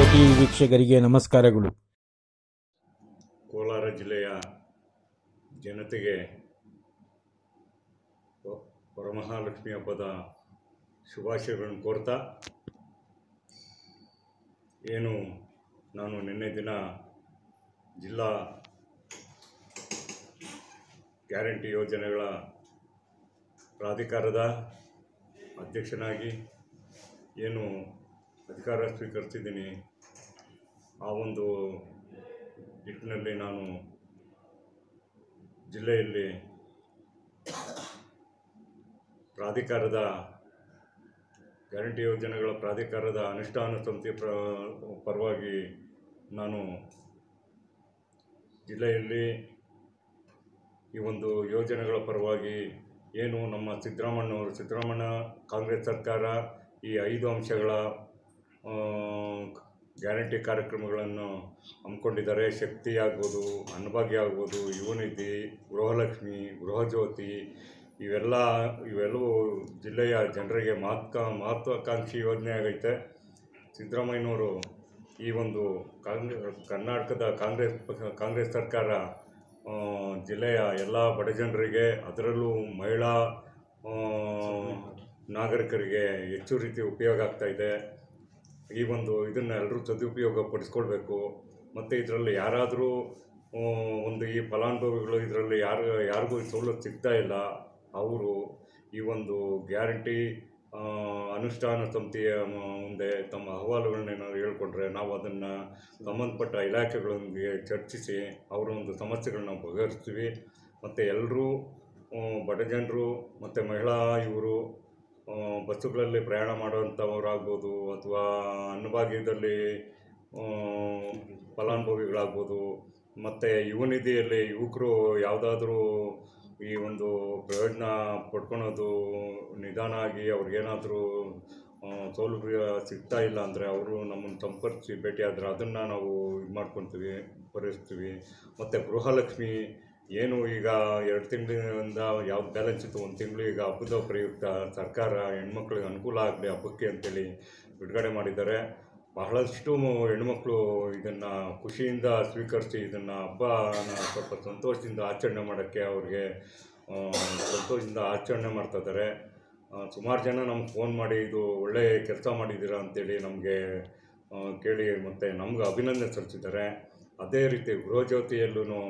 ಕ್ಷೇತ್ರೀಯ TV ವೀಕ್ಷಕರಿಗೆ ನಮಸ್ಕಾರಗಳು. ಕೋಲಾರ ಜಿಲ್ಲೆಯ ಜನತೆಗೆ ವರಮಹಾಲಕ್ಷ್ಮಿ ಹಬ್ಬದ ಶುಭಾಶಯಗಳನ್ನು ಕೋರ್ತಾ, ಏನು ನಾನು ನಿನ್ನೆ ದಿನ ಜಿಲ್ಲಾ ಗ್ಯಾರಂಟಿ ಯೋಜನೆಗಳ ಪ್ರಾಧಿಕಾರದ ಅಧ್ಯಕ್ಷನಾಗಿ ಏನು ಅಧಿಕಾರ ಸ್ವೀಕರಿಸಿದ್ದೀನಿ, ಆ ಒಂದು ನಿಟ್ಟಿನಲ್ಲಿ ನಾನು ಜಿಲ್ಲೆಯಲ್ಲಿ ಪ್ರಾಧಿಕಾರದ ಗ್ಯಾರಂಟಿ ಯೋಜನೆಗಳ ಪ್ರಾಧಿಕಾರದ ಅನುಷ್ಠಾನ ಸಮಿತಿ ಪರವಾಗಿ ನಾನು ಜಿಲ್ಲೆಯಲ್ಲಿ ಈ ಒಂದು ಯೋಜನೆಗಳ ಪರವಾಗಿ ಏನು ನಮ್ಮ ಸಿದ್ದರಾಮಣ್ಣ ಕಾಂಗ್ರೆಸ್ ಸರ್ಕಾರ ಈ 5 ಅಂಶಗಳ ಗ್ಯಾರಂಟಿ ಕಾರ್ಯಕ್ರಮಗಳನ್ನು ಹಮ್ಮಿಕೊಂಡಿದ್ದಾರೆ. ಶಕ್ತಿ ಆಗ್ಬೋದು, ಅನ್ನಭಾಗ್ಯ ಆಗ್ಬೋದು, ಯುವನಿಧಿ, ಗೃಹಲಕ್ಷ್ಮಿ, ಗೃಹಜ್ಯೋತಿ, ಇವೆಲ್ಲವೂ ಜಿಲ್ಲೆಯ ಜನರಿಗೆ ಮಹತ್ವಾಕಾಂಕ್ಷಿ ಯೋಜನೆ ಆಗೈತೆ. ಸಿದ್ದರಾಮಯ್ಯನವರು ಈ ಒಂದು ಕರ್ನಾಟಕದ ಕಾಂಗ್ರೆಸ್ ಸರ್ಕಾರ ಜಿಲ್ಲೆಯ ಎಲ್ಲ ಬಡ ಜನರಿಗೆ, ಅದರಲ್ಲೂ ಮಹಿಳಾ ನಾಗರಿಕರಿಗೆ ಹೆಚ್ಚು ರೀತಿ ಉಪಯೋಗ ಆಗ್ತಾಯಿದೆ. ಈ ಒಂದು ಇದನ್ನು ಎಲ್ಲರೂ ಸದುಪಯೋಗ ಪಡಿಸ್ಕೊಳ್ಬೇಕು. ಮತ್ತು ಇದರಲ್ಲಿ ಯಾರಾದರೂ ಒಂದು ಈ ಫಲಾನುಭವಿಗಳು ಇದರಲ್ಲಿ ಯಾರಿಗೂ ಸವಲತ್ತು ಸಿಗ್ತಾ ಇಲ್ಲ, ಅವರು ಈ ಒಂದು ಗ್ಯಾರಂಟಿ ಅನುಷ್ಠಾನ ಸಮಿತಿಯ ಮುಂದೆ ತಮ್ಮ ಅಹವಾಲುಗಳನ್ನೇನಾದ್ರು ಹೇಳ್ಕೊಂಡ್ರೆ ನಾವು ಅದನ್ನು ಸಂಬಂಧಪಟ್ಟ ಇಲಾಖೆಗಳೊಂದಿಗೆ ಚರ್ಚಿಸಿ ಅವರ ಒಂದು ಸಮಸ್ಯೆಗಳನ್ನ ಬಗೆಹರಿಸ್ತೀವಿ. ಮತ್ತು ಎಲ್ಲರೂ ಬಡ ಜನರು ಮತ್ತು ಮಹಿಳಾ ಇವರು ಬಸ್ಸುಗಳಲ್ಲಿ ಪ್ರಯಾಣ ಮಾಡುವಂಥವರಾಗ್ಬೋದು, ಅಥವಾ ಅನ್ನಭಾಗ್ಯದಲ್ಲಿ ಫಲಾನುಭವಿಗಳಾಗ್ಬೋದು, ಮತ್ತು ಯುವನಿಧಿಯಲ್ಲಿ ಯುವಕರು ಯಾವುದಾದ್ರೂ ಈ ಒಂದು ಪ್ರಯೋಜನ ಪಡ್ಕೊಳೋದು ನಿಧಾನ ಆಗಿ ಅವ್ರಿಗೇನಾದರೂ ಸೌಲಭ್ಯ ಸಿಗ್ತಾ ಇಲ್ಲ ಅಂದರೆ ಅವರು ನಮ್ಮನ್ನು ಸಂಪರ್ಕಿಸಿ ಭೇಟಿಯಾದರೆ ಅದನ್ನು ನಾವು ಇದು ಮಾಡ್ಕೊತೀವಿ, ಪರಿಹರಿಸ್ತೀವಿ. ಮತ್ತು ಗೃಹಲಕ್ಷ್ಮಿ ಏನು ಈಗ 2 ತಿಂಗಳಿಂದ ಯಾವ್ದು ಬ್ಯಾಲೆನ್ಸ್ ಇತ್ತು, 1 ತಿಂಗಳು ಈಗ ಹಬ್ಬದ ಪ್ರಯುಕ್ತ ಸರ್ಕಾರ ಹೆಣ್ಮಕ್ಳಿಗೆ ಅನುಕೂಲ ಆಗಲಿ ಹಬ್ಬಕ್ಕೆ ಅಂತೇಳಿ ಬಿಡುಗಡೆ ಮಾಡಿದ್ದಾರೆ. ಬಹಳಷ್ಟು ಹೆಣ್ಮಕ್ಳು ಇದನ್ನು ಖುಷಿಯಿಂದ ಸ್ವೀಕರಿಸಿ ಇದನ್ನು ಹಬ್ಬನ ಸ್ವಲ್ಪ ಸಂತೋಷದಿಂದ ಆಚರಣೆ ಮಾಡೋಕ್ಕೆ ಅವ್ರಿಗೆ ಸಂತೋಷದಿಂದ ಆಚರಣೆ ಮಾಡ್ತಾಯಿದ್ದಾರೆ. ಸುಮಾರು ಜನ ನಮ್ಗೆ ಫೋನ್ ಮಾಡಿ ಇದು ಒಳ್ಳೆಯ ಕೆಲಸ ಮಾಡಿದ್ದೀರಾ ಅಂತೇಳಿ ನಮಗೆ ಕೇಳಿ ಮತ್ತು ನಮ್ಗೆ ಅಭಿನಂದನೆ ಸಲ್ಲಿಸಿದ್ದಾರೆ. ಅದೇ ರೀತಿ ಗೃಹಜ್ಯೋತಿಯಲ್ಲೂ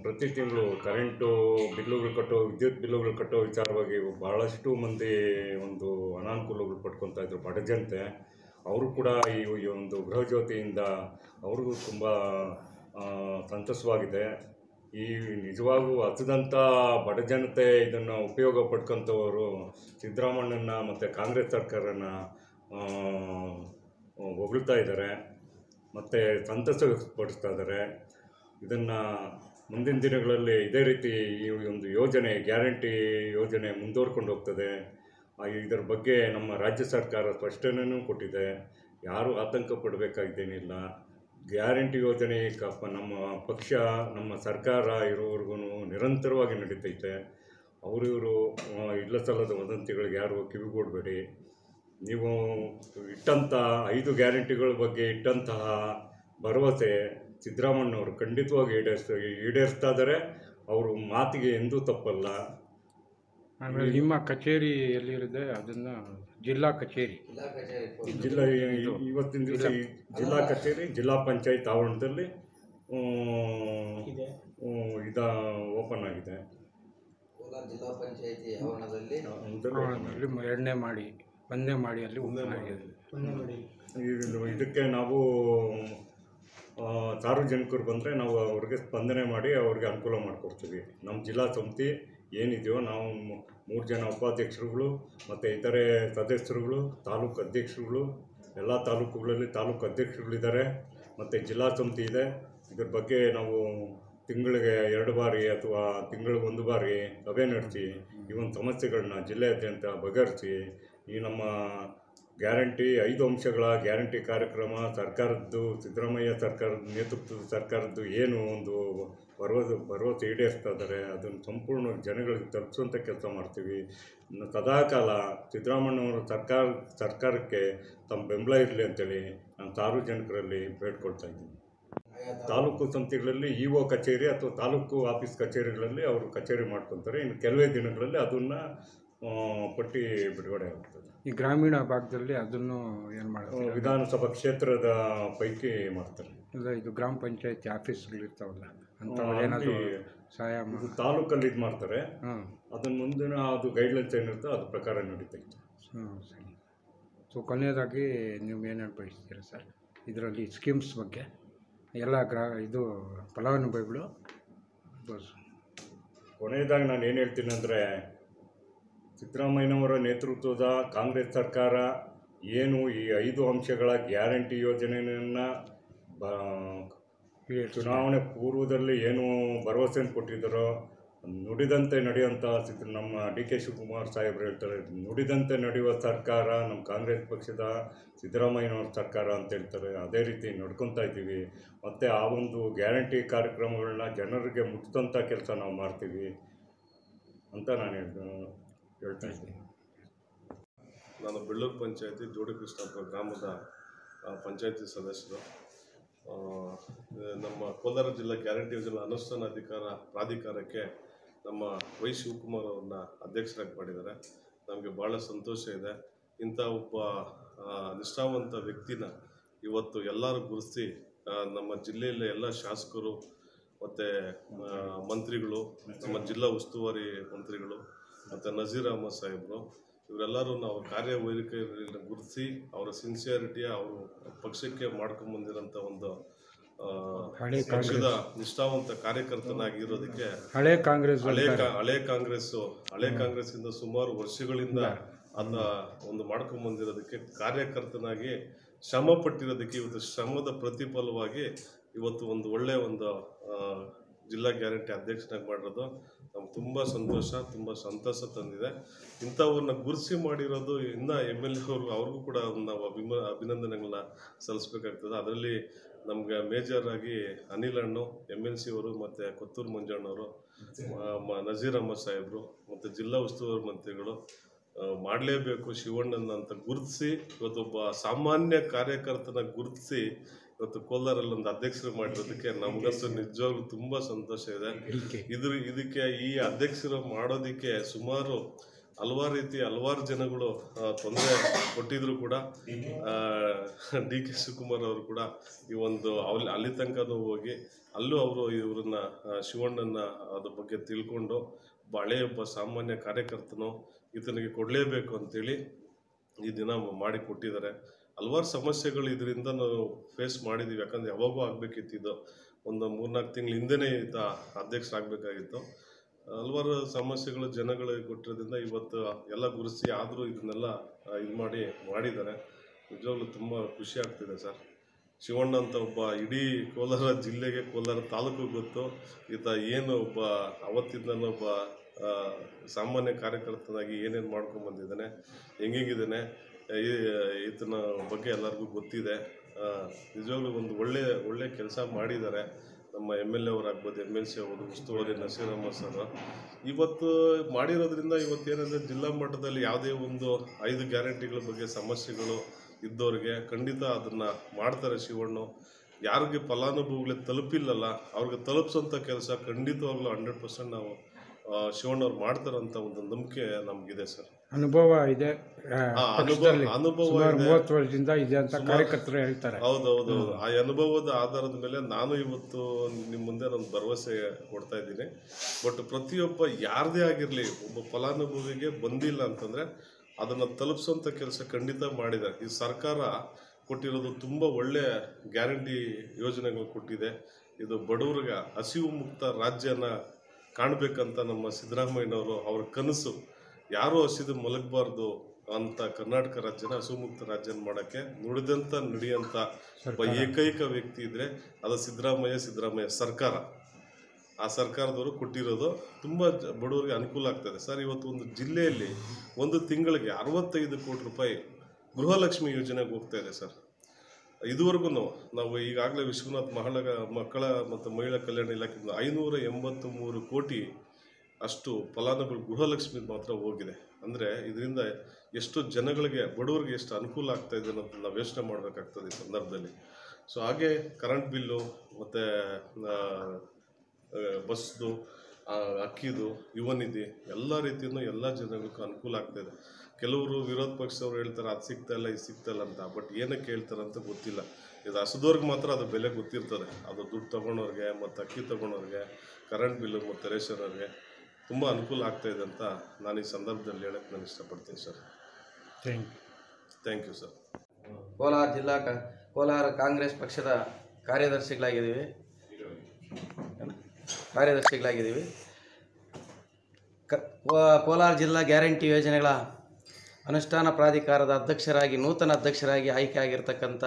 ಪ್ರತಿ ತಿಂಗಳು ಕರೆಂಟು ಬಿಲ್ಲುಗಳು ಕಟ್ಟೋ, ವಿದ್ಯುತ್ ಬಿಲ್ಲುಗಳು ಕಟ್ಟೋ ವಿಚಾರವಾಗಿ ಭಾಳಷ್ಟು ಮಂದಿ ಒಂದು ಅನಾನುಕೂಲಗಳು ಪಡ್ಕೊತಾಯಿದ್ರು ಬಡ ಜನತೆ. ಅವರು ಕೂಡ ಈ ಒಂದು ಗೃಹಜ್ಯೋತಿಯಿಂದ ಅವ್ರಿಗೂ ತುಂಬ ಸಂತಸವಾಗಿದೆ. ಈ ನಿಜವಾಗೂ ಹಸಿದಂಥ ಬಡ ಜನತೆ ಇದನ್ನು ಉಪಯೋಗ ಪಡ್ಕೊಂಥವರು ಸಿದ್ದರಾಮಣ್ಣನ ಮತ್ತು ಕಾಂಗ್ರೆಸ್ ಸರ್ಕಾರನ ಹೊಗಳ್ತಾ ಇದ್ದಾರೆ ಮತ್ತು ಸಂತಸಪಡಿಸ್ತಾ ಇದ್ದಾರೆ. ಇದನ್ನು ಮುಂದಿನ ದಿನಗಳಲ್ಲಿ ಇದೇ ರೀತಿ ಈ ಒಂದು ಯೋಜನೆ ಗ್ಯಾರಂಟಿ ಯೋಜನೆ ಮುಂದುವರ್ಕೊಂಡು ಹೋಗ್ತದೆ. ಇದರ ಬಗ್ಗೆ ನಮ್ಮ ರಾಜ್ಯ ಸರ್ಕಾರ ಸ್ಪಷ್ಟನೆಯೂ ಕೊಟ್ಟಿದೆ. ಯಾರೂ ಆತಂಕ ಪಡಬೇಕಾಗಿದ್ದೇನಿಲ್ಲ. ಗ್ಯಾರಂಟಿ ಯೋಜನೆ ನಮ್ಮ ಪಕ್ಷ, ನಮ್ಮ ಸರ್ಕಾರ ಇರೋವರೆಗೂ ನಿರಂತರವಾಗಿ ನಡೀತೈತೆ. ಇವರು ಇಲ್ಲ ಸಲ್ಲದ ವದಂತಿಗಳಿಗೆ ಯಾರು ಕಿವಿಗೊಡಬೇಡಿ. ನೀವು ಇಟ್ಟಂಥ 5 ಗ್ಯಾರಂಟಿಗಳ ಬಗ್ಗೆ ಇಟ್ಟಂತಹ ಭರವಸೆ ಸಿದ್ದರಾಮಣ್ಣವರು ಖಂಡಿತವಾಗಿ ಈಡೇರಿಸ್ತಾ ಇದ್ದಾರೆ. ಅವರು ಮಾತಿಗೆ ಎಂದೂ ತಪ್ಪಲ್ಲ. ಆಮೇಲೆ ನಿಮ್ಮ ಕಚೇರಿ ಎಲ್ಲಿರುತ್ತೆ, ಅದನ್ನು ಜಿಲ್ಲಾ ಕಚೇರಿ ಇವತ್ತಿನ ದಿವಸ ಜಿಲ್ಲಾ ಕಚೇರಿ ಜಿಲ್ಲಾ ಪಂಚಾಯತ್ ಆವರಣದಲ್ಲಿ ಓಪನ್ ಆಗಿದೆ. ಜಿಲ್ಲಾ ಪಂಚಾಯತಿ ಆವರಣದಲ್ಲಿ 2ನೇ ಮಾಡಿ 1ನೇ ಮಾಡಿ ಅಲ್ಲಿ ಓಪನ್ ಆಗಿದೆ. ಇದಕ್ಕೆ ನಾವು ಸಾರ್ವಜನಿಕರು ಬಂದರೆ ನಾವು ಅವ್ರಿಗೆ ಸ್ಪಂದನೆ ಮಾಡಿ ಅವ್ರಿಗೆ ಅನುಕೂಲ ಮಾಡಿಕೊಡ್ತೀವಿ. ನಮ್ಮ ಜಿಲ್ಲಾ ಸಮಿತಿ ಏನಿದೆಯೋ ನಾವು 3 ಜನ ಉಪಾಧ್ಯಕ್ಷರುಗಳು ಮತ್ತು ಇತರೆ ಸದಸ್ಯರುಗಳು, ತಾಲೂಕು ಅಧ್ಯಕ್ಷರುಗಳು, ಎಲ್ಲ ತಾಲೂಕುಗಳಲ್ಲಿ ತಾಲೂಕು ಅಧ್ಯಕ್ಷರುಗಳಿದ್ದಾರೆ ಮತ್ತು ಜಿಲ್ಲಾ ಸಮಿತಿ ಇದೆ. ಇದ್ರ ಬಗ್ಗೆ ನಾವು ತಿಂಗಳಿಗೆ 2 ಬಾರಿ ಅಥವಾ ತಿಂಗಳಿಗೆ 1 ಬಾರಿ ಸಭೆ ನಡೆಸಿ ಈ ಒಂದು ಸಮಸ್ಯೆಗಳನ್ನ ಜಿಲ್ಲೆಯಾದ್ಯಂತ ಬಗೆಹರಿಸಿ ಈ ನಮ್ಮ ಗ್ಯಾರಂಟಿ 5 ಅಂಶಗಳ ಗ್ಯಾರಂಟಿ ಕಾರ್ಯಕ್ರಮ ಸರ್ಕಾರದ್ದು, ಸಿದ್ದರಾಮಯ್ಯ ಸರ್ಕಾರದ ನೇತೃತ್ವದ ಸರ್ಕಾರದ್ದು ಏನು ಒಂದು ಭರವಸೆ ಈಡೇರಿಸ್ತಾ ಇದ್ದಾರೆ, ಅದನ್ನು ಸಂಪೂರ್ಣ ಜನಗಳಿಗೆ ತಲುಪಿಸುವಂಥ ಕೆಲಸ ಮಾಡ್ತೀವಿ. ಸದಾಕಾಲ ಸಿದ್ದರಾಮಯ್ಯನವರ ಸರ್ಕಾರಕ್ಕೆ ತಮ್ಮ ಬೆಂಬಲ ಇರಲಿ ಅಂತೇಳಿ ನಾನು ಸಾರ್ವಜನಿಕರಲ್ಲಿ ಬೇಡ್ಕೊಳ್ತಾ ಇದ್ದೀನಿ. ತಾಲೂಕು ಸಂಸ್ಥೆಗಳಲ್ಲಿ ಇಒ ಕಚೇರಿ ಅಥವಾ ತಾಲೂಕು ಆಫೀಸ್ ಕಚೇರಿಗಳಲ್ಲಿ ಅವರು ಕಚೇರಿ ಮಾಡ್ಕೊತಾರೆ. ಇನ್ನು ಕೆಲವೇ ದಿನಗಳಲ್ಲಿ ಅದನ್ನು ಪಟ್ಟಿ ಬಿಡುಗಡೆ ಆಗುತ್ತದೆ. ಈ ಗ್ರಾಮೀಣ ಭಾಗದಲ್ಲಿ ಅದನ್ನು ಏನು ಮಾಡ್ತಾರೆ? ವಿಧಾನಸಭಾ ಕ್ಷೇತ್ರದ ಪೈಕಿ ಮಾಡ್ತಾರೆ. ಇಲ್ಲ, ಇದು ಗ್ರಾಮ ಪಂಚಾಯತಿ ಆಫೀಸ್ಗಳಿರ್ತಾವಲ್ಲ ಅಂತ ಏನಾದರೂ ಸಹಾಯ ಇದು ತಾಲೂಕಲ್ಲಿ ಇದು ಮಾಡ್ತಾರೆ. ಹಾಂ, ಅದನ್ನು ಮುಂದಿನ ಅದು ಗೈಡ್ಲೈನ್ಸ್ ಏನಿರುತ್ತೋ ಅದ್ರ ಪ್ರಕಾರ ನಡೀತೈತೆ. ಸರಿ. ಸೊ ಕೊನೆಯದಾಗಿ ನೀವು ಏನೇನು ಬಯಸ್ತೀರಾ ಸರ್ ಇದರಲ್ಲಿ ಸ್ಕೀಮ್ಸ್ ಬಗ್ಗೆ? ಎಲ್ಲ ಇದು ಫಲಾನುಭವಿಗಳು ಕೊನೆಯದಾಗಿ ನಾನು ಏನು ಹೇಳ್ತೀನಿ ಅಂದರೆ, ಸಿದ್ದರಾಮಯ್ಯನವರ ನೇತೃತ್ವದ ಕಾಂಗ್ರೆಸ್ ಸರ್ಕಾರ ಏನು ಈ 5 ಅಂಶಗಳ ಗ್ಯಾರಂಟಿ ಯೋಜನೆಯನ್ನು ಚುನಾವಣೆ ಪೂರ್ವದಲ್ಲಿ ಏನು ಭರವಸೆಯನ್ನು ಕೊಟ್ಟಿದ್ದಾರೋ ನುಡಿದಂತೆ ನಡೆಯುವಂಥ ನಮ್ಮ ಡಿ ಕೆ ಶಿವಕುಮಾರ್ ಸಾಹೇಬರು ಹೇಳ್ತಾರೆ, ನುಡಿದಂತೆ ನಡೆಯುವ ಸರ್ಕಾರ ನಮ್ಮ ಕಾಂಗ್ರೆಸ್ ಪಕ್ಷದ ಸಿದ್ದರಾಮಯ್ಯನವ್ರ ಸರ್ಕಾರ ಅಂತ ಹೇಳ್ತಾರೆ. ಅದೇ ರೀತಿ ನಡ್ಕೊತಾ ಇದ್ದೀವಿ. ಮತ್ತು ಆ ಒಂದು ಗ್ಯಾರಂಟಿ ಕಾರ್ಯಕ್ರಮಗಳನ್ನ ಜನರಿಗೆ ಮುಟ್ಟಿಸೋಂಥ ಕೆಲಸ ನಾವು ಮಾಡ್ತೀವಿ ಅಂತ ನಾನು ಹೇಳ್ತಾ ಇದ್ದೀನಿ. ನಾನು ಬೆಳ್ಳೂರು ಪಂಚಾಯತಿ ಜೋಡಿಕೃಷ್ಣಪುರ ಗ್ರಾಮದ ಪಂಚಾಯತಿ ಸದಸ್ಯರು. ನಮ್ಮ ಕೋಲಾರ ಜಿಲ್ಲಾ ಗ್ಯಾರಂಟಿ ಯೋಜನೆ ಅನುಷ್ಠಾನ ಪ್ರಾಧಿಕಾರಕ್ಕೆ ನಮ್ಮ ವೈ ಶಿವಕುಮಾರ್ ಅವ್ರನ್ನ ಅಧ್ಯಕ್ಷರಾಗಿ ಮಾಡಿದ್ದಾರೆ. ನಮಗೆ ಭಾಳ ಸಂತೋಷ ಇದೆ. ಇಂಥ ಒಬ್ಬ ನಿಷ್ಠಾವಂತ ವ್ಯಕ್ತಿನ ಇವತ್ತು ಎಲ್ಲರೂ ಗುರುತಿಸಿ ನಮ್ಮ ಜಿಲ್ಲೆಯಲ್ಲಿ ಎಲ್ಲ ಶಾಸಕರು ಮತ್ತು ಮಂತ್ರಿಗಳು, ನಮ್ಮ ಜಿಲ್ಲಾ ಉಸ್ತುವಾರಿ ಮಂತ್ರಿಗಳು ಮತ್ತು ನಜೀರ್ ಅಹಮದ್ ಸಾಹೇಬರು ಇವರೆಲ್ಲರೂ ನಾವು ಕಾರ್ಯವೈಖರಿಯನ್ನು ಗುರುತಿಸಿ ಅವರ ಸಿನ್ಸಿಯಾರಿಟಿಯ ಅವರು ಪಕ್ಷಕ್ಕೆ ಮಾಡ್ಕೊಂಬಂದಿರೋಂಥ ಒಂದು ಪಕ್ಷದ ನಿಷ್ಠಾವಂತ ಕಾರ್ಯಕರ್ತನಾಗಿರೋದಕ್ಕೆ ಹಳೆ ಕಾಂಗ್ರೆಸ್ಸಿಂದ ಸುಮಾರು ವರ್ಷಗಳಿಂದ ಅದನ್ನ ಒಂದು ಮಾಡ್ಕೊಂಬಂದಿರೋದಕ್ಕೆ ಕಾರ್ಯಕರ್ತನಾಗಿ ಶ್ರಮ ಪಟ್ಟಿರೋದಕ್ಕೆ ಇವತ್ತು ಶ್ರಮದ ಪ್ರತಿಫಲವಾಗಿ ಇವತ್ತು ಒಂದು ಒಳ್ಳೆಯ ಒಂದು ಜಿಲ್ಲಾ ಗ್ಯಾರಂಟಿ ಅಧ್ಯಕ್ಷನಾಗಿ ಮಾಡಿರೋದು ನಮ್ಗೆ ತುಂಬ ಸಂತೋಷ, ತುಂಬ ಸಂತಸ ತಂದಿದೆ. ಇಂಥವ್ರನ್ನ ಗುರುತಿಸಿ ಮಾಡಿರೋದು ಇನ್ನು MLA ಅವ್ರಿಗೂ ಕೂಡ ನಾವು ಅಭಿನಂದನೆಗಳನ್ನ ಸಲ್ಲಿಸ್ಬೇಕಾಗ್ತದೆ. ಅದರಲ್ಲಿ ನಮ್ಗೆ ಮೇಜರ್ ಆಗಿ ಅನಿಲ್ ಅಣ್ಣು MLC ಅವರು ಮತ್ತು ಕೊತ್ತೂರು ಮಂಜಣ್ಣವರು, ನಜೀರ್ ಅಹಮದ್ ಸಾಹೇಬರು ಮತ್ತು ಜಿಲ್ಲಾ ಉಸ್ತುವಾರಿ ಮಂತ್ರಿಗಳು ಮಾಡಲೇಬೇಕು ಶಿವಣ್ಣನ ಅಂತ ಗುರುತಿಸಿ ಇವತ್ತೊಬ್ಬ ಸಾಮಾನ್ಯ ಕಾರ್ಯಕರ್ತನ ಗುರುತಿಸಿ ಇವತ್ತು ಕೋಲಾರಲ್ಲಿ ಒಂದು ಅಧ್ಯಕ್ಷರು ಮಾಡಿರೋದಕ್ಕೆ ನಮಗಂತೂ ನಿಜವಾಗ್ಲೂ ತುಂಬ ಸಂತೋಷ ಇದೆ. ಇದಕ್ಕೆ ಈ ಅಧ್ಯಕ್ಷರು ಮಾಡೋದಕ್ಕೆ ಸುಮಾರು ಹಲವಾರು ಜನಗಳು ತೊಂದರೆ ಕೊಟ್ಟಿದ್ರು ಕೂಡ ಡಿ ಕೆ ಶಿವಕುಮಾರ್ ಅವರು ಕೂಡ ಈ ಒಂದು ಅಲ್ಲಿ ತನಕನೂ ಹೋಗಿ ಅಲ್ಲೂ ಅವರು ಇವ್ರನ್ನ ಶಿವಣ್ಣನ ಅದ್ರ ಬಗ್ಗೆ ತಿಳ್ಕೊಂಡು ಹಳೆಯೊಬ್ಬ ಸಾಮಾನ್ಯ ಕಾರ್ಯಕರ್ತನು ಈತನಿಗೆ ಕೊಡಲೇಬೇಕು ಅಂತೇಳಿ ಈ ದಿನ ಮಾಡಿ ಕೊಟ್ಟಿದ್ದಾರೆ. ಹಲವಾರು ಸಮಸ್ಯೆಗಳು ಇದರಿಂದ ನಾವು ಫೇಸ್ ಮಾಡಿದ್ದೀವಿ. ಯಾಕಂದರೆ ಯಾವಾಗೂ ಆಗಬೇಕಿತ್ತು, ಒಂದು 3-4 ತಿಂಗಳ ಹಿಂದೆನೇ ಈತ ಅಧ್ಯಕ್ಷರಾಗಬೇಕಾಗಿತ್ತು. ಹಲವಾರು ಸಮಸ್ಯೆಗಳು ಜನಗಳಿಗೆ ಕೊಟ್ಟಿರೋದ್ರಿಂದ ಇವತ್ತು ಎಲ್ಲ ಗುರುತಿಸಿ ಆದರೂ ಇದನ್ನೆಲ್ಲ ಇದು ಮಾಡಿದ್ದಾರೆ. ನಿಜವಾಗ್ಲೂ ತುಂಬ ಖುಷಿ ಆಗ್ತಿದೆ ಸರ್. ಶಿವಣ್ಣ ಅಂತ ಒಬ್ಬ ಇಡೀ ಕೋಲಾರ ಜಿಲ್ಲೆಗೆ, ಕೋಲಾರ ತಾಲೂಕು ಗೊತ್ತು. ಈತ ಏನು ಒಬ್ಬ ಅವತ್ತಿಂದನೂ ಒಬ್ಬ ಸಾಮಾನ್ಯ ಕಾರ್ಯಕರ್ತನಾಗಿ ಏನೇನು ಮಾಡ್ಕೊಂಡ್ಬಂದಿದ್ದಾನೆ, ಹೆಂಗಿದ್ದಾನೆ, ಈತನ ಬಗ್ಗೆ ಎಲ್ಲರಿಗೂ ಗೊತ್ತಿದೆ. ನಿಜವಾಗ್ಲೂ ಒಂದು ಒಳ್ಳೆ ಕೆಲಸ ಮಾಡಿದ್ದಾರೆ. ನಮ್ಮ MLA ಅವರಾಗ್ಬೋದು, MLC ಅವರು, ಉಸ್ತುವಾರಿ ನಸೀರ್ ಅಹಮದ್ ಸರ್ ಇವತ್ತು ಮಾಡಿರೋದ್ರಿಂದ ಇವತ್ತೇನೆಂದರೆ ಜಿಲ್ಲಾ ಮಟ್ಟದಲ್ಲಿ ಯಾವುದೇ ಒಂದು 5 ಗ್ಯಾರಂಟಿಗಳ ಬಗ್ಗೆ ಸಮಸ್ಯೆಗಳು ಇದ್ದವ್ರಿಗೆ ಖಂಡಿತ ಅದನ್ನು ಮಾಡ್ತಾರೆ ಶಿವಣ್ಣ. ಯಾರಿಗೆ ಫಲಾನುಭವಿಗಳಿಗೆ ತಲುಪಿಲ್ಲಲ್ಲ ಅವ್ರಿಗೆ ತಲುಪಿಸೋಂಥ ಕೆಲಸ ಖಂಡಿತವಾಗ್ಲೂ 100% ನಾವು ಶಿವಣ್ಣವ್ರು ಮಾಡ್ತಾರಂತ ಒಂದು ನಂಬಿಕೆ ನಮಗಿದೆ ಸರ್. ಅನುಭವ ಇದೆ, ಅನುಭವ 30 ವರ್ಷದಿಂದ ಇದೆ ಅಂತ ಕಾರ್ಯಕರ್ತರು ಹೇಳ್ತಾರೆ. ಹೌದೌದು. ಆ ಅನುಭವದ ಆಧಾರದ ಮೇಲೆ ನಾನು ಇವತ್ತು ನಿಮ್ಮ ಮುಂದೆ ನಾನು ಭರವಸೆ ಕೊಡ್ತಾ ಇದ್ದೀನಿ. ಬಟ್ ಪ್ರತಿಯೊಬ್ಬ ಯಾರದೇ ಆಗಿರಲಿ, ಒಬ್ಬ ಫಲಾನುಭವಿಗೆ ಬಂದಿಲ್ಲ ಅಂತಂದರೆ ಅದನ್ನು ತಲುಪಿಸೋಂಥ ಕೆಲಸ ಖಂಡಿತ ಮಾಡಿದ್ದಾರೆ. ಈ ಸರ್ಕಾರ ಕೊಟ್ಟಿರೋದು ತುಂಬ ಒಳ್ಳೆಯ ಗ್ಯಾರಂಟಿ ಯೋಜನೆಗಳು ಕೊಟ್ಟಿದೆ. ಇದು ಬಡವರಿಗೆ ಹಸಿವು ಮುಕ್ತ ರಾಜ್ಯನ ಕಾಣಬೇಕಂತ ನಮ್ಮ ಸಿದ್ದರಾಮಯ್ಯನವರು ಅವ್ರ ಕನಸು. ಯಾರೂ ಹಸಿದು ಮಲಗಬಾರ್ದು ಅಂತ ಕರ್ನಾಟಕ ರಾಜ್ಯನ ಹಸುಮುಕ್ತ ರಾಜ್ಯನ ಮಾಡೋಕ್ಕೆ ನುಡಿದಂಥ ನಡೆಯುವಂಥ ಒಬ್ಬ ಏಕೈಕ ವ್ಯಕ್ತಿ ಇದ್ದರೆ ಅದು ಸಿದ್ದರಾಮಯ್ಯ ಸರ್ಕಾರ. ಆ ಸರ್ಕಾರದವರು ಕೊಟ್ಟಿರೋದು ತುಂಬ ಬಡವರಿಗೆ ಅನುಕೂಲ ಆಗ್ತದೆ ಸರ್. ಇವತ್ತು ಒಂದು ಜಿಲ್ಲೆಯಲ್ಲಿ ಒಂದು ತಿಂಗಳಿಗೆ 65 ಕೋಟಿ ರೂಪಾಯಿ ಗೃಹಲಕ್ಷ್ಮಿ ಯೋಜನೆಗೆ ಹೋಗ್ತಾ ಇದೆ ಸರ್. ಇದುವರೆಗೂ ನಾವು ಈಗಾಗಲೇ ವಿಶ್ವನಾಥ್ ಮಕ್ಕಳ ಮತ್ತು ಮಹಿಳಾ ಕಲ್ಯಾಣ ಇಲಾಖೆಯಿಂದ 583 ಕೋಟಿ ಅಷ್ಟು ಫಲಾನುಭವಿಗಳು ಗೃಹಲಕ್ಷ್ಮಿ ಮಾತ್ರ ಹೋಗಿದೆ. ಅಂದರೆ ಇದರಿಂದ ಎಷ್ಟು ಜನಗಳಿಗೆ, ಬಡವರಿಗೆ ಎಷ್ಟು ಅನುಕೂಲ ಆಗ್ತಾ ಇದೆ ಅನ್ನೋದು ನಾವು ಯೋಚನೆ ಮಾಡಬೇಕಾಗ್ತದೆ ಈ ಸಂದರ್ಭದಲ್ಲಿ. ಸೊ ಹಾಗೆ ಕರೆಂಟ್ ಬಿಲ್ಲು ಮತ್ತು ಬಸ್ದು, ಅಕ್ಕಿದು, ಯುವ ನಿಧಿ ಎಲ್ಲ ರೀತಿಯೂ ಎಲ್ಲ ಜನಗಳಿಗೂ ಅನುಕೂಲ ಆಗ್ತಾಯಿದೆ. ಕೆಲವರು ವಿರೋಧ ಪಕ್ಷದವ್ರು ಹೇಳ್ತಾರೆ ಅದು ಸಿಗ್ತಾ ಇಲ್ಲ, ಇದು ಸಿಗ್ತಾ ಇಲ್ಲ ಅಂತ. ಬಟ್ ಏನಕ್ಕೆ ಹೇಳ್ತಾರೆ ಅಂತ ಗೊತ್ತಿಲ್ಲ. ಇದು ಹಸಿದವ್ರಿಗೆ ಮಾತ್ರ ಅದು ಬೆಲೆ ಗೊತ್ತಿರ್ತದೆ. ಅದು ದುಡ್ಡು ತೊಗೊಳೋರಿಗೆ ಮತ್ತು ಅಕ್ಕಿ ತೊಗೊಳೋರಿಗೆ, ಕರೆಂಟ್ ಬಿಲ್ಲು ಮತ್ತು ರೇಷನವ್ರಿಗೆ ತುಂಬ ಅನುಕೂಲ ಆಗ್ತಾಯಿದೆ ಅಂತ ನಾನು ಈ ಸಂದರ್ಭದಲ್ಲಿ ಹೇಳಕ್ಕೆ ನಾನು ಇಷ್ಟಪಡ್ತೀನಿ sir. Thank you sir. Kolar Congress ಪಕ್ಷದ ಕಾರ್ಯದರ್ಶಿಗಳಾಗಿದ್ದೀವಿ. ಕೋಲಾರ ಜಿಲ್ಲಾ ಗ್ಯಾರಂಟಿ ಯೋಜನೆಗಳ ಅನುಷ್ಠಾನ ಪ್ರಾಧಿಕಾರದ ಅಧ್ಯಕ್ಷರಾಗಿ, ನೂತನ ಅಧ್ಯಕ್ಷರಾಗಿ ಆಯ್ಕೆಯಾಗಿರ್ತಕ್ಕಂಥ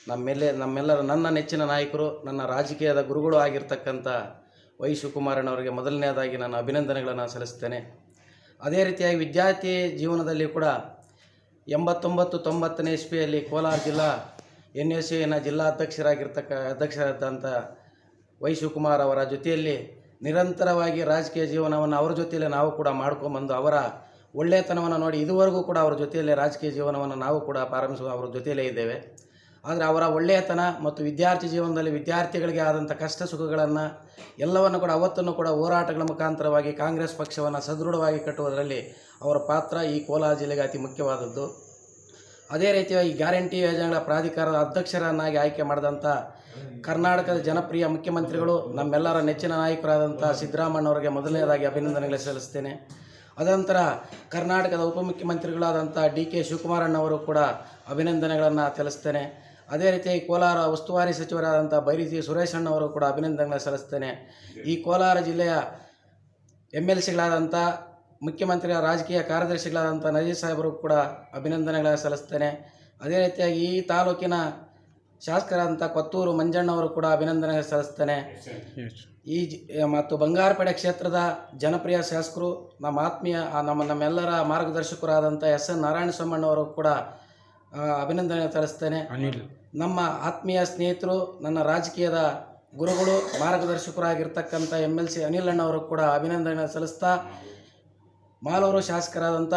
ನಮ್ಮೆಲ್ಲರ ನನ್ನ ನೆಚ್ಚಿನ ನಾಯಕರು, ನನ್ನ ರಾಜಕೀಯದ ಗುರುಗಳು ಆಗಿರ್ತಕ್ಕಂಥ ವೈ ಶಿವಕುಮಾರಣ್ಣವರಿಗೆ ಮೊದಲನೇದಾಗಿ ನಾನು ಅಭಿನಂದನೆಗಳನ್ನು ಸಲ್ಲಿಸ್ತೇನೆ. ಅದೇ ರೀತಿಯಾಗಿ ವಿದ್ಯಾರ್ಥಿ ಜೀವನದಲ್ಲಿ ಕೂಡ 89-90ನೇ ಇಸ್ವಿಯಲ್ಲಿ ಕೋಲಾರ ಜಿಲ್ಲಾ NSUನ ಜಿಲ್ಲಾ ಅಧ್ಯಕ್ಷರಾದಂಥ ವೈ ಶಿವಕುಮಾರ್ ಅವರ ಜೊತೆಯಲ್ಲಿ ನಿರಂತರವಾಗಿ ರಾಜಕೀಯ ಜೀವನವನ್ನು ಅವರ ಜೊತೆಯಲ್ಲಿ ನಾವು ಕೂಡ ಮಾಡ್ಕೊಂಬಂದು ಅವರ ಒಳ್ಳೆಯತನವನ್ನು ನೋಡಿ ಇದುವರೆಗೂ ಕೂಡ ಅವರ ಜೊತೆಯಲ್ಲಿ ರಾಜಕೀಯ ಜೀವನವನ್ನು ನಾವು ಕೂಡ ಪ್ರಾರಂಭಿಸುವ ಅವರ ಜೊತೆಯಲ್ಲೇ ಇದ್ದೇವೆ. ಆದರೆ ಅವರ ಒಳ್ಳೆಯತನ ಮತ್ತು ವಿದ್ಯಾರ್ಥಿ ಜೀವನದಲ್ಲಿ ವಿದ್ಯಾರ್ಥಿಗಳಿಗೆ ಆದಂಥ ಕಷ್ಟ ಸುಖಗಳನ್ನು ಎಲ್ಲವನ್ನು ಕೂಡ ಅವತ್ತನ್ನು ಕೂಡ ಹೋರಾಟಗಳ ಮುಖಾಂತರವಾಗಿ ಕಾಂಗ್ರೆಸ್ ಪಕ್ಷವನ್ನು ಸದೃಢವಾಗಿ ಕಟ್ಟುವುದರಲ್ಲಿ ಅವರ ಪಾತ್ರ ಈ ಕೋಲಾರ ಜಿಲ್ಲೆಗೆ ಅತಿ ಮುಖ್ಯವಾದದ್ದು. ಅದೇ ರೀತಿಯಾಗಿ ಗ್ಯಾರಂಟಿ ಯೋಜನೆಗಳ ಪ್ರಾಧಿಕಾರದ ಅಧ್ಯಕ್ಷರನ್ನಾಗಿ ಆಯ್ಕೆ ಮಾಡಿದಂಥ ಕರ್ನಾಟಕದ ಜನಪ್ರಿಯ ಮುಖ್ಯಮಂತ್ರಿಗಳು, ನಮ್ಮೆಲ್ಲರ ನೆಚ್ಚಿನ ನಾಯಕರಾದಂಥ ಸಿದ್ದರಾಮಣ್ಣವರಿಗೆ ಮೊದಲನೇದಾಗಿ ಅಭಿನಂದನೆಗಳು ಸಲ್ಲಿಸ್ತೇನೆ. ಅದಂತರ ಕರ್ನಾಟಕದ ಉಪಮುಖ್ಯಮಂತ್ರಿಗಳಾದಂಥ DK ಶಿವಕುಮಾರಣ್ಣವರು ಕೂಡ ಅಭಿನಂದನೆಗಳನ್ನು ತಿಳಿಸ್ತೇನೆ. ಅದೇ ರೀತಿಯಾಗಿ ಕೋಲಾರ ಉಸ್ತುವಾರಿ ಸಚಿವರಾದಂಥ ಬೈರತಿ ಸುರೇಶಣ್ಣವರು ಕೂಡ ಅಭಿನಂದನೆಗಳನ್ನು ಸಲ್ಲಿಸ್ತೇನೆ. ಈ ಕೋಲಾರ ಜಿಲ್ಲೆಯ MLCಗಳಾದಂಥ ಮುಖ್ಯಮಂತ್ರಿಗಳ ರಾಜಕೀಯ ಕಾರ್ಯದರ್ಶಿಗಳಾದಂಥ ನಜೀರ್ ಸಾಹೇಬರು ಕೂಡ ಅಭಿನಂದನೆಗಳನ್ನು ಸಲ್ಲಿಸ್ತೇನೆ. ಅದೇ ರೀತಿಯಾಗಿ ಈ ತಾಲೂಕಿನ ಶಾಸಕರಾದಂಥ ಕೊತ್ತೂರು ಮಂಜಣ್ಣವರು ಕೂಡ ಅಭಿನಂದನೆ ಸಲ್ಲಿಸ್ತೇನೆ. ಮತ್ತು ಬಂಗಾರಪೇಟೆ ಕ್ಷೇತ್ರದ ಜನಪ್ರಿಯ ಶಾಸಕರು, ನಮ್ಮ ಆತ್ಮೀಯ ನಮ್ಮೆಲ್ಲರ ಮಾರ್ಗದರ್ಶಕರಾದಂಥ SN ನಾರಾಯಣಸ್ವಾಮಣ್ಣವರು ಕೂಡ ಅಭಿನಂದನೆ ಸಲ್ಲಿಸ್ತೇನೆ. ನಮ್ಮ ಆತ್ಮೀಯ ಸ್ನೇಹಿತರು, ನನ್ನ ರಾಜಕೀಯದ ಗುರುಗಳು, ಮಾರ್ಗದರ್ಶಕರಾಗಿರ್ತಕ್ಕಂಥ MLC ಅನಿಲ್ ಅಣ್ಣವರು ಕೂಡ ಅಭಿನಂದನೆ ಸಲ್ಲಿಸ್ತಾ, ಮಾಲೂರು ಶಾಸಕರಾದಂಥ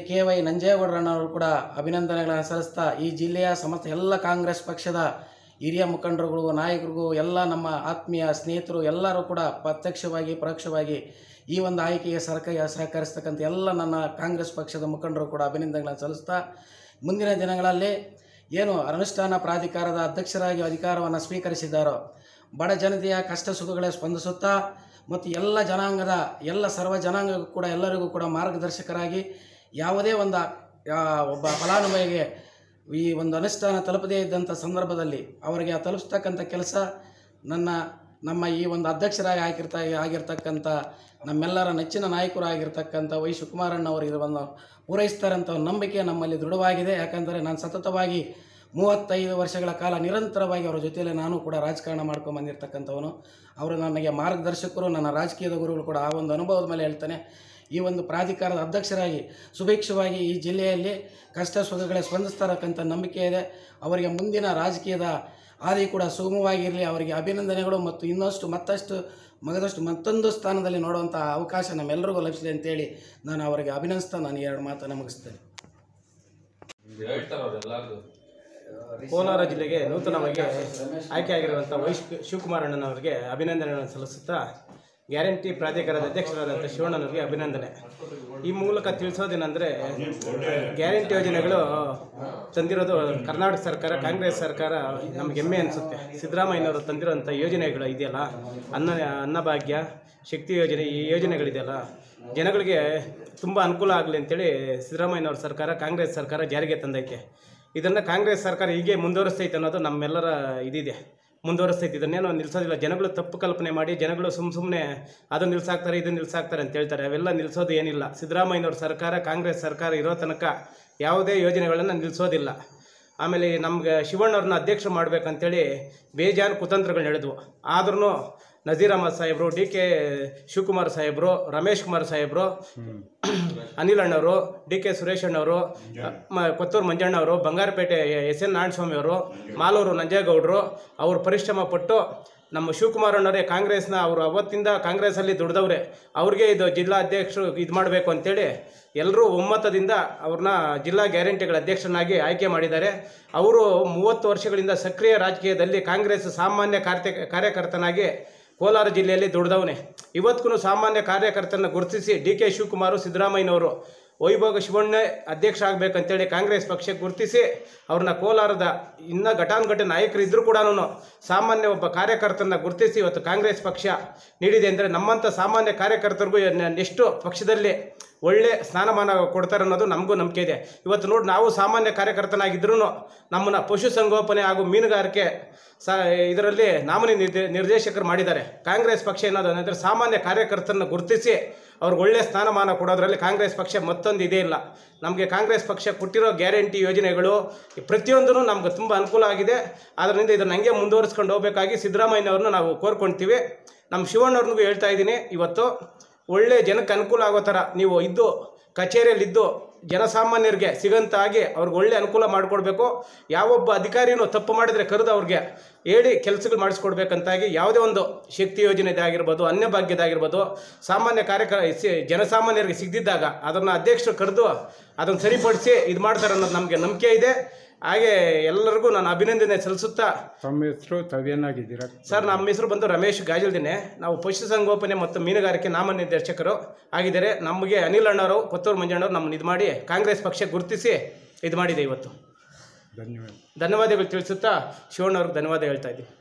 KY ನಂಜೇಗೌಡರಣ್ಣವರು ಕೂಡ ಅಭಿನಂದನೆಗಳನ್ನು ಸಲ್ಲಿಸ್ತಾ, ಈ ಜಿಲ್ಲೆಯ ಸಮಸ್ತ ಎಲ್ಲ ಕಾಂಗ್ರೆಸ್ ಪಕ್ಷದ ಹಿರಿಯ ಮುಖಂಡರುಗಳು, ನಾಯಕರಿಗೂ, ಎಲ್ಲ ನಮ್ಮ ಆತ್ಮೀಯ ಸ್ನೇಹಿತರು ಎಲ್ಲರೂ ಕೂಡ ಪ್ರತ್ಯಕ್ಷವಾಗಿ ಪರೋಕ್ಷವಾಗಿ ಈ ಒಂದು ಆಯ್ಕೆಗೆ ಸಹಕರಿಸ್ತಕ್ಕಂಥ ಎಲ್ಲ ನನ್ನ ಕಾಂಗ್ರೆಸ್ ಪಕ್ಷದ ಮುಖಂಡರು ಕೂಡ ಅಭಿನಂದನೆಗಳನ್ನು ಸಲ್ಲಿಸ್ತಾ, ಮುಂದಿನ ದಿನಗಳಲ್ಲಿ ಏನು ಅನುಷ್ಠಾನ ಪ್ರಾಧಿಕಾರದ ಅಧ್ಯಕ್ಷರಾಗಿ ಅಧಿಕಾರವನ್ನು ಸ್ವೀಕರಿಸಿದ್ದಾರೋ ಬಡ ಜನತೆಯ ಕಷ್ಟ ಸುಖಗಳೇ ಸ್ಪಂದಿಸುತ್ತಾ ಮತ್ತು ಎಲ್ಲ ಜನಾಂಗದ ಸರ್ವ ಜನಾಂಗಕ್ಕೂ ಕೂಡ ಎಲ್ಲರಿಗೂ ಕೂಡ ಮಾರ್ಗದರ್ಶಕರಾಗಿ ಯಾವುದೇ ಒಬ್ಬ ಫಲಾನುಭವಿಗೆ ಈ ಒಂದು ಅನುಷ್ಠಾನ ತಲುಪದೇ ಇದ್ದಂಥ ಸಂದರ್ಭದಲ್ಲಿ ಅವರಿಗೆ ತಲುಪಿಸ್ತಕ್ಕಂಥ ಕೆಲಸ ನಮ್ಮ ಈ ಒಂದು ಅಧ್ಯಕ್ಷರಾಗಿ ಆಗಿರ್ತಕ್ಕಂಥ ನಮ್ಮೆಲ್ಲರ ನೆಚ್ಚಿನ ನಾಯಕರು ಆಗಿರ್ತಕ್ಕಂಥ ವೈ ಶಿವಕುಮಾರಣ್ಣವರು ಇದನ್ನು ಪೂರೈಸ್ತಾರಂಥ ನಂಬಿಕೆ ನಮ್ಮಲ್ಲಿ ದೃಢವಾಗಿದೆ. ಯಾಕಂದರೆ ನಾನು ಸತತವಾಗಿ 35 ವರ್ಷಗಳ ಕಾಲ ನಿರಂತರವಾಗಿ ಅವರ ಜೊತೆಯಲ್ಲಿ ನಾನು ಕೂಡ ರಾಜಕಾರಣ ಮಾಡ್ಕೊಂಡು ಬಂದಿರತಕ್ಕಂಥವನು. ಅವರು ನನಗೆ ಮಾರ್ಗದರ್ಶಕರು, ನನ್ನ ರಾಜಕೀಯದ ಗುರುಗಳು ಕೂಡ. ಆ ಒಂದು ಅನುಭವದ ಮೇಲೆ ಹೇಳ್ತಾನೆ, ಈ ಒಂದು ಪ್ರಾಧಿಕಾರದ ಅಧ್ಯಕ್ಷರಾಗಿ ಸುಭಿಕ್ಷವಾಗಿ ಈ ಜಿಲ್ಲೆಯಲ್ಲಿ ಕಷ್ಟ ಸುಖಗಳೇ ಸ್ಪಂದಿಸ್ತಾರಕ್ಕಂಥ ನಂಬಿಕೆ ಇದೆ. ಅವರಿಗೆ ಮುಂದಿನ ರಾಜಕೀಯದ ಹಾದಿ ಕೂಡ ಸುಗಮವಾಗಿರಲಿ. ಅವರಿಗೆ ಅಭಿನಂದನೆಗಳು ಮತ್ತು ಮತ್ತೊಂದು ಸ್ಥಾನದಲ್ಲಿ ನೋಡುವಂಥ ಅವಕಾಶ ನಮ್ಮೆಲ್ಲರಿಗೂ ಲಭಿಸಿದೆ ಅಂತೇಳಿ ನಾನು ಅವರಿಗೆ ಅಭಿನಂದಿಸ್ತಾ ನಾನು 2 ಮಾತನ್ನು ಮುಗಿಸ್ತೇನೆ. ಕೋಲಾರ ಜಿಲ್ಲೆಗೆ ನೂತನವಾಗಿ ಆಯ್ಕೆಯಾಗಿರುವಂಥ ವೈ ಶಿವಕುಮಾರಣ್ಣನವರಿಗೆ ಅಭಿನಂದನೆಗಳನ್ನು ಸಲ್ಲಿಸುತ್ತಾ, ಗ್ಯಾರಂಟಿ ಪ್ರಾಧಿಕಾರದ ಅಧ್ಯಕ್ಷರಾದಂಥ ಶಿವಣ್ಣನವರಿಗೆ ಅಭಿನಂದನೆ. ಈ ಮೂಲಕ ತಿಳಿಸೋದೇನೆಂದರೆ, ಗ್ಯಾರಂಟಿ ಯೋಜನೆಗಳು ತಂದಿರೋದು ಕರ್ನಾಟಕ ಸರ್ಕಾರ, ಕಾಂಗ್ರೆಸ್ ಸರ್ಕಾರ ನಮಗೆ ಹೆಮ್ಮೆ ಅನಿಸುತ್ತೆ. ಸಿದ್ದರಾಮಯ್ಯನವರು ತಂದಿರೋಂಥ ಯೋಜನೆಗಳು ಇದೆಯಲ್ಲ, ಅನ್ನಭಾಗ್ಯ, ಶಕ್ತಿ ಯೋಜನೆ, ಈ ಯೋಜನೆಗಳಿದೆಯಲ್ಲ, ಜನಗಳಿಗೆ ತುಂಬ ಅನುಕೂಲ ಆಗಲಿ ಅಂತೇಳಿ ಸಿದ್ದರಾಮಯ್ಯನವ್ರ ಸರ್ಕಾರ, ಕಾಂಗ್ರೆಸ್ ಸರ್ಕಾರ ಜಾರಿಗೆ ತಂದೈತೆ. ಇದನ್ನು ಕಾಂಗ್ರೆಸ್ ಸರ್ಕಾರ ಹೀಗೆ ಮುಂದುವರಿಸ್ತೈತೆ ಅನ್ನೋದು ನಮ್ಮೆಲ್ಲರ ಇದಿದೆ, ಮುಂದುವರಿಸ್ತೈತೆ. ಇದನ್ನೇನೋ ನಿಲ್ಲಿಸೋದಿಲ್ಲ. ಜನಗಳು ತಪ್ಪು ಕಲ್ಪನೆ ಮಾಡಿ ಜನಗಳು ಸುಮ್ಮನೆ ಅದನ್ನು ನಿಲ್ಸಾಕ್ತಾರೆ, ಇದನ್ನು ನಿಲ್ಸಾಕ್ತಾರೆ ಅಂತ ಹೇಳ್ತಾರೆ. ಅವೆಲ್ಲ ನಿಲ್ಲಿಸೋದು ಏನಿಲ್ಲ. ಸಿದ್ದರಾಮಯ್ಯನವ್ರ ಸರ್ಕಾರ, ಕಾಂಗ್ರೆಸ್ ಸರ್ಕಾರ ಇರೋ ತನಕ ಯಾವುದೇ ಯೋಜನೆಗಳನ್ನು ನಿಲ್ಲಿಸೋದಿಲ್ಲ. ಆಮೇಲೆ ನಮ್ಗೆ ಶಿವಣ್ಣವ್ರನ್ನ ಅಧ್ಯಕ್ಷ ಮಾಡಬೇಕಂತೇಳಿ ಬೇಜಾನು ಕುತಂತ್ರಗಳು ನಡೆದ್ವು. ಆದ್ರೂ ನಜೀರ್ ಅಹಮದ್ ಸಾಹೇಬರು, ಡಿ ಕೆ ಶಿವಕುಮಾರ್ ಸಾಹೇಬರು, ರಮೇಶ್ ಕುಮಾರ್ ಸಾಹೇಬರು, ಅನಿಲ್ ಅಣ್ಣವರು, ಡಿ ಕೆ ಸುರೇಶ್ ಅಣ್ಣವರು, ಕೊತ್ತೂರು ಮಂಜಣ್ಣವರು, ಬಂಗಾರಪೇಟೆ ಎಸ್ ಎನ್ ನಾರಾಯಣಸ್ವಾಮಿ ಅವರು, ಮಾಲೂರು ನಂಜೇಗೌಡರು ಅವರು ಪರಿಶ್ರಮ ಪಟ್ಟು ನಮ್ಮ ಶಿವಕುಮಾರ್ ಅಣ್ಣವರೇ ಕಾಂಗ್ರೆಸ್ನ ಅವರು ಅವತ್ತಿಂದ ಕಾಂಗ್ರೆಸ್ಸಲ್ಲಿ ದುಡ್ದವ್ರೆ, ಅವ್ರಿಗೆ ಇದು ಜಿಲ್ಲಾ ಅಧ್ಯಕ್ಷರು ಇದು ಮಾಡಬೇಕು ಅಂತೇಳಿ ಎಲ್ಲರೂ ಒಮ್ಮತದಿಂದ ಅವ್ರನ್ನ ಜಿಲ್ಲಾ ಗ್ಯಾರಂಟಿಗಳ ಅಧ್ಯಕ್ಷರನ್ನಾಗಿ ಆಯ್ಕೆ ಮಾಡಿದ್ದಾರೆ. ಅವರು 30 ವರ್ಷಗಳಿಂದ ಸಕ್ರಿಯ ರಾಜಕೀಯದಲ್ಲಿ ಕಾಂಗ್ರೆಸ್ ಸಾಮಾನ್ಯ ಕಾರ್ಯಕರ್ತನಾಗಿ ಕೋಲಾರ ಜಿಲ್ಲೆಯಲ್ಲಿ ದುಡ್ದವನೇ. ಇವತ್ತಿಗೂ ಸಾಮಾನ್ಯ ಕಾರ್ಯಕರ್ತನ ಗುರುತಿಸಿ ಡಿ ಕೆ ಶಿವಕುಮಾರ್, ಸಿದ್ದರಾಮಯ್ಯನವರು ವೈಭೋಗ ಶಿವಣ್ಣ ಅಧ್ಯಕ್ಷ ಆಗಬೇಕಂತೇಳಿ ಕಾಂಗ್ರೆಸ್ ಪಕ್ಷ ಗುರುತಿಸಿ ಅವ್ರನ್ನ ಕೋಲಾರದ ಇನ್ನೂ ಘಟಾನುಘಟಿ ನಾಯಕರು ಇದ್ದರೂ ಕೂಡ ಸಾಮಾನ್ಯ ಒಬ್ಬ ಕಾರ್ಯಕರ್ತನ ಗುರುತಿಸಿ ಇವತ್ತು ಕಾಂಗ್ರೆಸ್ ಪಕ್ಷ ನೀಡಿದೆ ಅಂದರೆ ನಮ್ಮಂಥ ಸಾಮಾನ್ಯ ಕಾರ್ಯಕರ್ತರಿಗೂ ಎಷ್ಟು ಪಕ್ಷದಲ್ಲಿ ಒಳ್ಳೆ ಸ್ಥಾನಮಾನ ಕೊಡ್ತಾರೆ ಅನ್ನೋದು ನಮಗೂ ನಂಬಿಕೆ ಇದೆ. ಇವತ್ತು ನೋಡಿ, ನಾವು ಸಾಮಾನ್ಯ ಕಾರ್ಯಕರ್ತನಾಗಿದ್ರೂ ನಮ್ಮನ್ನು ಪಶುಸಂಗೋಪನೆ ಹಾಗೂ ಮೀನುಗಾರಿಕೆ ಇದರಲ್ಲಿ ನಾಮಿನಿ ನಿರ್ದೇಶಕರು ಮಾಡಿದ್ದಾರೆ. ಕಾಂಗ್ರೆಸ್ ಪಕ್ಷ ಏನಂದರೆ ಸಾಮಾನ್ಯ ಕಾರ್ಯಕರ್ತರನ್ನು ಗುರುತಿಸಿ ಅವ್ರಿಗೆ ಒಳ್ಳೆ ಸ್ಥಾನಮಾನ ಕೊಡೋದ್ರಲ್ಲಿ ಕಾಂಗ್ರೆಸ್ ಪಕ್ಷ ಮತ್ತೊಂದು ಇದೇ ಇಲ್ಲ. ನಮಗೆ ಕಾಂಗ್ರೆಸ್ ಪಕ್ಷ ಕೊಟ್ಟಿರೋ ಗ್ಯಾರಂಟಿ ಯೋಜನೆಗಳು ಪ್ರತಿಯೊಂದೂ ನಮ್ಗೆ ತುಂಬ ಅನುಕೂಲ ಆಗಿದೆ. ಆದ್ದರಿಂದ ಇದನ್ನು ಹಂಗೆ ಮುಂದುವರಿಸ್ಕೊಂಡು ಹೋಗಬೇಕಾಗಿ ಸಿದ್ದರಾಮಯ್ಯನವ್ರನ್ನ ನಾವು ಕೋರ್ಕೊಳ್ತೀವಿ. ನಮ್ಮ ಶಿವಣ್ಣವ್ರಿಗೂ ಹೇಳ್ತಾ ಇದ್ದೀನಿ, ಇವತ್ತು ಒಳ್ಳೆ ಜನಕ್ಕೆ ಅನುಕೂಲ ಆಗೋ ಥರ ನೀವು ಇದ್ದು ಕಚೇರಿಯಲ್ಲಿದ್ದು ಜನಸಾಮಾನ್ಯರಿಗೆ ಸಿಗಂತಾಗಿ ಅವ್ರಿಗೆ ಒಳ್ಳೆ ಅನುಕೂಲ ಮಾಡಿಕೊಡ್ಬೇಕು. ಯಾವೊಬ್ಬ ಅಧಿಕಾರಿನೂ ತಪ್ಪು ಮಾಡಿದರೆ ಕರೆದು ಅವ್ರಿಗೆ ಹೇಳಿ ಕೆಲಸಗಳು ಮಾಡಿಸ್ಕೊಡ್ಬೇಕಂತಾಗಿ ಯಾವುದೇ ಒಂದು ಶಕ್ತಿ ಯೋಜನೆದಾಗಿರ್ಬೋದು, ಅನ್ನಭಾಗ್ಯದಾಗಿರ್ಬೋದು, ಸಾಮಾನ್ಯ ಜನಸಾಮಾನ್ಯರಿಗೆ ಸಿಗದಿದ್ದಾಗ ಅದನ್ನು ಅಧ್ಯಕ್ಷರು ಕರೆದು ಅದನ್ನು ಸರಿಪಡಿಸಿ ಇದು ಮಾಡ್ತಾರೆ ಅನ್ನೋದು ನಮಗೆ ನಂಬಿಕೆ ಇದೆ. ಹಾಗೆ ಎಲ್ಲರಿಗೂ ನಾನು ಅಭಿನಂದನೆ ಸಲ್ಲಿಸುತ್ತಾ, ತಮ್ಮ ಹೆಸರು ತಾವೇನಾಗಿದ್ದೀರಾ ಸರ್? ನಮ್ಮ ಹೆಸರು ಬಂದು ರಮೇಶ್ ಗಾಜಲ್ದಿನೇ. ನಾವು ಪಶುಸಂಗೋಪನೆ ಮತ್ತು ಮೀನುಗಾರಿಕೆ ನಾಮನಿರ್ದೇಶಕರು ಆಗಿದ್ದಾರೆ. ನಮಗೆ ಅನಿಲ್ ಅಣ್ಣವರು, ಕೊತ್ತೂರು ಮಂಜಣ್ಣವರು ನಮ್ಮನ್ನು ಇದು ಮಾಡಿ ಕಾಂಗ್ರೆಸ್ ಪಕ್ಷ ಗುರುತಿಸಿ ಇದು ಮಾಡಿದೆ ಇವತ್ತು. ಧನ್ಯವಾದ. ಧನ್ಯವಾದಗಳು ತಿಳಿಸುತ್ತಾ ಶಿವಣ್ಣವ್ರಿಗೆ ಧನ್ಯವಾದ ಹೇಳ್ತಾ ಇದ್ದೀನಿ.